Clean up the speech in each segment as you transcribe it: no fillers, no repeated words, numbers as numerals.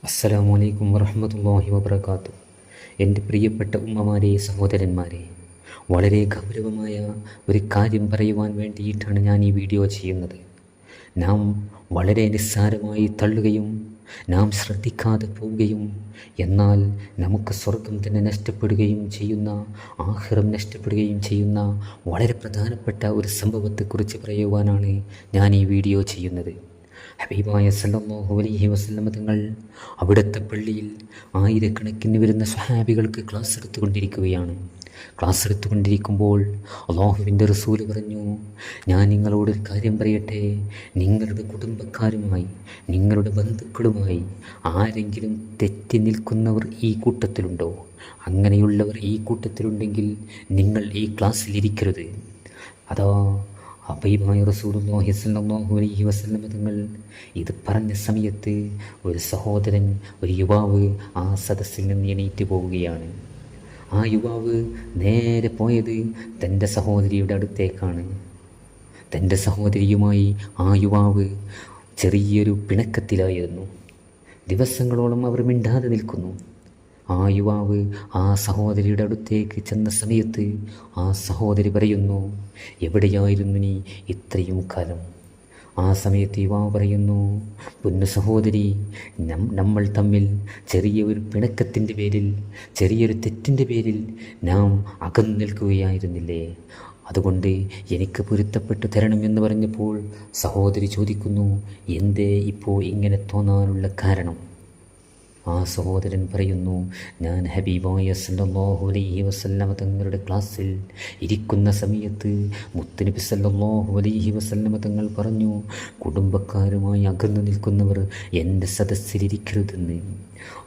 അസ്സലാമു അലൈക്കും വറഹ്മത്തുള്ളാഹി വബറകാതുഹു. എൻ്റെ പ്രിയപ്പെട്ട ഉമ്മമാരെ, സഹോദരന്മാരെ, വളരെ ഗൗരവമായ ഒരു കാര്യം പറയുവാൻ വേണ്ടിയിട്ടാണ് ഞാൻ ഈ വീഡിയോ ചെയ്യുന്നത്. നാം വളരെ നിസ്സാരമായി തള്ളുകയും നാം ശ്രദ്ധിക്കാതെ പോവുകയും എന്നാൽ നമുക്ക് സ്വർഗം തന്നെ നഷ്ടപ്പെടുകയും ചെയ്യുന്ന, ആഖിറം നഷ്ടപ്പെടുകയും ചെയ്യുന്ന വളരെ പ്രധാനപ്പെട്ട ഒരു സംഭവത്തെക്കുറിച്ച് പറയുവാനാണ് ഞാൻ ഈ വീഡിയോ ചെയ്യുന്നത്. ഹബീബായ സല്ലല്ലാഹു അലൈഹി വസല്ലം തങ്ങൾ അവിടുത്തെ പള്ളിയിൽ ആയിരക്കണക്കിന് വരുന്ന സ്വഹാബികൾക്ക് ക്ലാസ് എടുത്തുകൊണ്ടിരിക്കുകയാണ്. ക്ലാസ് എടുത്തുകൊണ്ടിരിക്കുമ്പോൾ അല്ലാഹുവിൻ്റെ റസൂൽ പറഞ്ഞു, ഞാൻ നിങ്ങളോടൊരു കാര്യം പറയട്ടെ. നിങ്ങളുടെ കുടുംബക്കാരുമായി, നിങ്ങളുടെ ബന്ധുക്കളുമായി ആരെങ്കിലും തെറ്റി നിൽക്കുന്നവർ ഈ കൂട്ടത്തിലുണ്ടോ? അങ്ങനെയുള്ളവർ ഈ കൂട്ടത്തിലുണ്ടെങ്കിൽ നിങ്ങൾ ഈ ക്ലാസ്സിലിരിക്കരുത്. അതാ ഹബീബായ റസൂലുള്ളാഹി സ്വല്ലല്ലാഹു അലൈഹി വസല്ലം തങ്ങൾ ഇത് പറഞ്ഞ സമയത്ത് ഒരു സഹോദരൻ, ഒരു യുവാവ് ആ സദസ്സിൽ നിന്ന് എണീറ്റ് പോവുകയാണ്. ആ യുവാവ് നേരെ പോയത് തൻ്റെ സഹോദരിയുടെ അടുത്തേക്കാണ്. തൻ്റെ സഹോദരിയുമായി ആ യുവാവ് ചെറിയൊരു പിണക്കത്തിലായിരുന്നു. ദിവസങ്ങളോളം അവർ മിണ്ടാതെ നിൽക്കുന്നു. ആ യുവാവ് ആ സഹോദരിയുടെ അടുത്തേക്ക് ചെന്ന സമയത്ത് ആ സഹോദരി പറയുന്നു, എവിടെയായിരുന്നു നീ ഇത്രയും കാലം? ആ സമയത്ത് യുവാവ് പറയുന്നു, പൊന്നു സഹോദരി, നമ്മൾ തമ്മിൽ ചെറിയൊരു പിണക്കത്തിൻ്റെ പേരിൽ, ചെറിയൊരു തെറ്റിൻ്റെ പേരിൽ നാം അകന്നു നിൽക്കുകയായിരുന്നില്ലേ? അതുകൊണ്ട് എനിക്ക് പൊരുത്തപ്പെട്ട് തരണമെന്ന് പറഞ്ഞപ്പോൾ സഹോദരി ചോദിക്കുന്നു, എന്തേ ഇപ്പോൾ ഇങ്ങനെ തോന്നാനുള്ള കാരണം? ആ സഹോദരൻ പറയുന്നു, ഞാൻ ഹബീബായ സല്ലല്ലാഹു അലൈഹി വസല്ലം തങ്ങളുടെ ക്ലാസ്സിൽ ഇരിക്കുന്ന സമയത്ത് മുത്തുനബി സല്ലല്ലാഹു അലൈഹി വസല്ലം തങ്ങൾ പറഞ്ഞു, കുടുംബക്കാരുമായി അകന്നു നിൽക്കുന്നവർ എൻ്റെ സദസ്സിലിരിക്കരുതെന്ന്.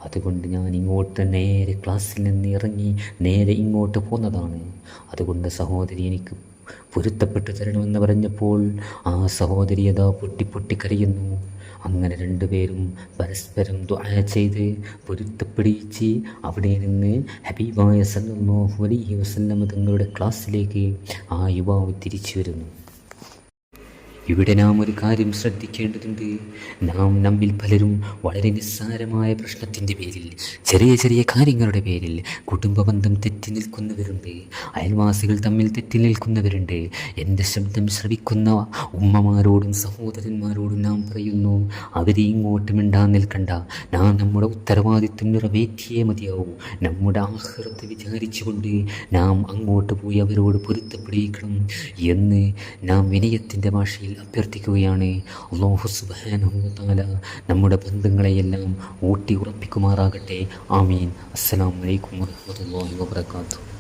അതുകൊണ്ട് ഞാൻ ഇങ്ങോട്ട് നേരെ ക്ലാസ്സിൽ നിന്ന് ഇറങ്ങി നേരെ ഇങ്ങോട്ട് പോന്നതാണ്. അതുകൊണ്ട് സഹോദരി എനിക്ക് പൊരുത്തപ്പെട്ട് തരണമെന്ന് പറഞ്ഞപ്പോൾ ആ സഹോദരി അതാ പൊട്ടി കരയുന്നു. അങ്ങനെ രണ്ടുപേരും പരസ്പരം ദുആ ചെയ്ത് പൊരുത്തപ്പെടിച്ച് അവിടെ നിന്ന് ഹബീബായ സല്ലല്ലാഹു അലൈഹി വസല്ലം തങ്ങളുടെ ക്ലാസ്സിലേക്ക് ആ യുവാവ് തിരിച്ചു വരുന്നു. ഇവിടെ നാം ഒരു കാര്യം ശ്രദ്ധിക്കേണ്ടതുണ്ട്. നമ്മിൽ പലരും വളരെ നിസ്സാരമായ പ്രശ്നത്തിൻ്റെ പേരിൽ, ചെറിയ ചെറിയ കാര്യങ്ങളുടെ പേരിൽ കുടുംബബന്ധം തെറ്റി നിൽക്കുന്നവരുണ്ട്. അയൽവാസികൾ തമ്മിൽ തെറ്റി നിൽക്കുന്നവരുണ്ട്. എൻ്റെ ശബ്ദം ശ്രവിക്കുന്ന ഉമ്മമാരോടും സഹോദരന്മാരോടും നാം പറയുന്നു, അവരെ ഇങ്ങോട്ട് മിണ്ടാൻ നിൽക്കണ്ട. നമ്മുടെ ഉത്തരവാദിത്വം നിറവേറ്റിയേ മതിയാവൂ. നമ്മുടെ ആഖിറത്ത് വിചാരിച്ചുകൊണ്ട് നാം അങ്ങോട്ട് പോയി അവരോട് പൊരുത്തപ്പെടിക്കണം എന്ന് നാം വിനയത്തിൻ്റെ ഭാഷയിൽ അഭ്യർത്ഥിക്കുകയാണ്. അല്ലാഹു സുബ്ഹാനഹു വ തആല നമ്മുടെ ബന്ധങ്ങളെയെല്ലാം ഊട്ടി ഉറപ്പിക്കുമാറാകട്ടെ. ആമീൻ. അസ്സലാമു അലൈക്കും വറഹ്മത്തുള്ളാഹി വബറകാതുഹു.